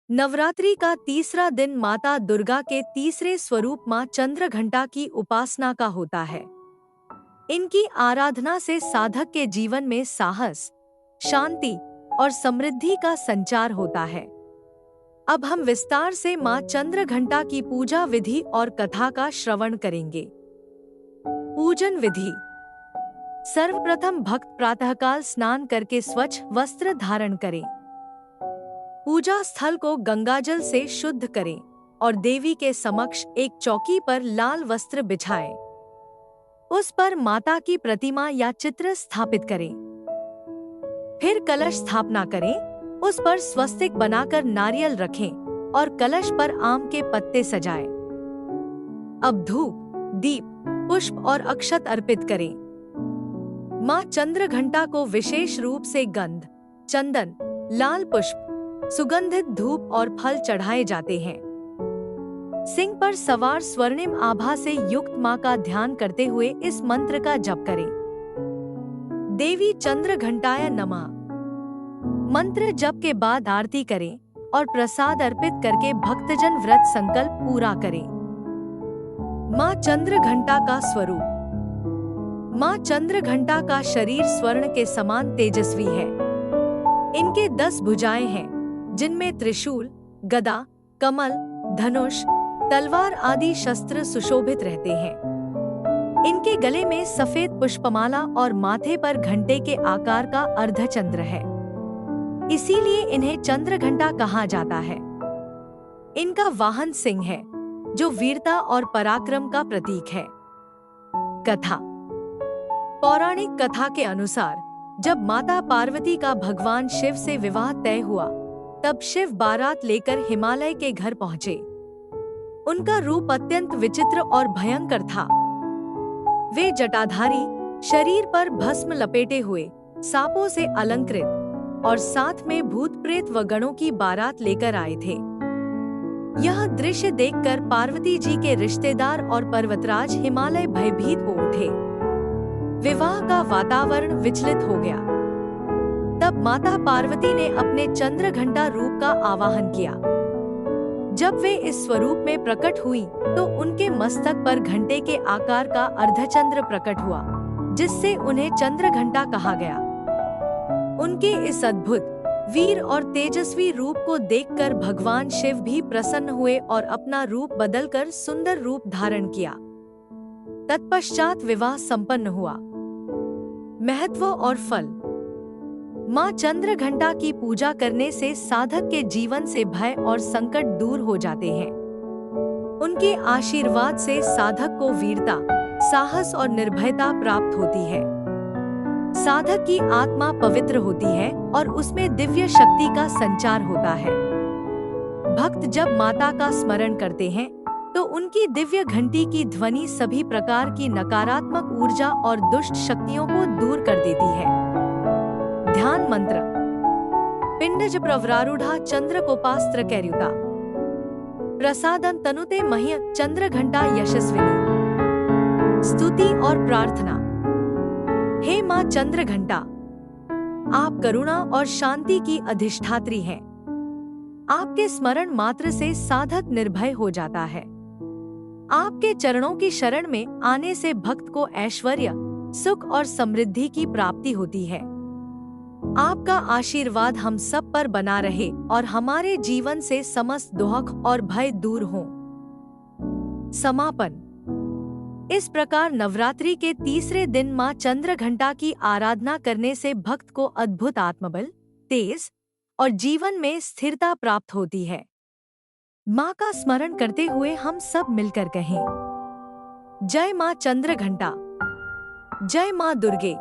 नवरात्रि का तीसरा दिन माता दुर्गा के तीसरे स्वरूप मां चंद्रघंटा की उपासना का होता है। इनकी आराधना से साधक के जीवन में साहस, शांति और समृद्धि का संचार होता है। अब हम विस्तार से मां चंद्रघंटा की पूजा विधि और कथा का श्रवण करेंगे। पूजन विधि। सर्वप्रथम भक्त प्रातःकाल स्नान करके स्वच्छ वस्त्र धारण करें। पूजा स्थल को गंगाजल से शुद्ध करें और देवी के समक्ष एक चौकी पर लाल वस्त्र बिछाएं। उस पर माता की प्रतिमा या चित्र स्थापित करें। फिर कलश स्थापना करें। उस पर स्वस्तिक बनाकर नारियल रखें और कलश पर आम के पत्ते सजाएं। अब धूप, दीप, पुष्प और अक्षत अर्पित करें। मां चंद्रघंटा को विशेष रूप से गंध, चंदन, लाल पुष्प, सुगंधित धूप और फल चढ़ाए जाते हैं। सिंह पर सवार स्वर्णिम आभा से युक्त मां का ध्यान करते हुए इस मंत्र का जप करें। देवी चंद्रघंटाय नमः मंत्र जप के बाद आरती करें और प्रसाद अर्पित करके भक्तजन व्रत संकल्प पूरा करें। मां चंद्रघंटा का स्वरूप। मां चंद्रघंटा का शरीर स्वर्ण के समान तेजस्वी है। इनके 10 भुजाएं हैं, जिनमें त्रिशूल, गदा, कमल, धनुष, तलवार आदि शस्त्र सुशोभित रहते हैं। इनके गले में सफेद पुष्पमाला और माथे पर घंटे के आकार का अर्धचंद्र है। इसीलिए इन्हें चंद्रघंटा कहा जाता है। इनका वाहन सिंह है, जो वीरता और पराक्रम का प्रतीक है। कथा। पौराणिक कथा के अनुसार जब माता पार्वती का भगवान शिव से विवाह तय हुआ, तब शिव बारात लेकर हिमालय के घर पहुंचे। उनका रूप अत्यंत विचित्र और भयंकर था। वे जटाधारी, शरीर पर भस्म लपेटे हुए, सांपों से अलंकृत और साथ में भूत प्रेत व गणों की बारात लेकर आए थे। यह दृश्य देखकर पार्वती जी के रिश्तेदार और पर्वतराज हिमालय भयभीत हो उठे। विवाह का वातावरण विचलित हो गया। तब माता पार्वती ने अपने चंद्रघंटा रूप का आवाहन किया। जब वे इस स्वरूप में प्रकट हुई, तो उनके मस्तक पर घंटे के आकार का अर्धचंद्र प्रकट हुआ, जिससे उन्हें चंद्रघंटा कहा गया। उनके इस अद्भुत, वीर और तेजस्वी रूप को देखकर भगवान शिव भी प्रसन्न हुए और अपना रूप बदलकर सुंदर रूप धारण किया। तत्पश्चात विवाह संपन्न हुआ। महत्व और फल। मां चंद्रघंटा की पूजा करने से साधक के जीवन से भय और संकट दूर हो जाते हैं। उनके आशीर्वाद से साधक को वीरता, साहस और निर्भयता प्राप्त होती है। साधक की आत्मा पवित्र होती है और उसमें दिव्य शक्ति का संचार होता है। भक्त जब माता का स्मरण करते हैं, तो उनकी दिव्य घंटी की ध्वनि सभी प्रकार की नकारात्मक ऊर्जा और दुष्ट शक्तियों को दूर कर देती है। ध्यान मंत्र। पिंडज प्रवरारूढ़ा चंद्रकोपास्त्र कैर्युता प्रसादं तनुते मह्य चंद्रघंटा यशस्विनी। स्तुति और प्रार्थना। हे मां चंद्रघंटा, आप करुणा और शांति की अधिष्ठात्री हैं। आपके स्मरण मात्र से साधक निर्भय हो जाता है। आपके चरणों की शरण में आने से भक्त को ऐश्वर्य, सुख और समृद्धि की प्राप्ति होती है। आपका आशीर्वाद हम सब पर बना रहे और हमारे जीवन से समस्त दुख और भय दूर हों। समापन। इस प्रकार नवरात्रि के तीसरे दिन मां चंद्रघंटा की आराधना करने से भक्त को अद्भुत आत्मबल, तेज और जीवन में स्थिरता प्राप्त होती है। मां का स्मरण करते हुए हम सब मिलकर कहें, जय मां चंद्रघंटा, जय मां दुर्गे।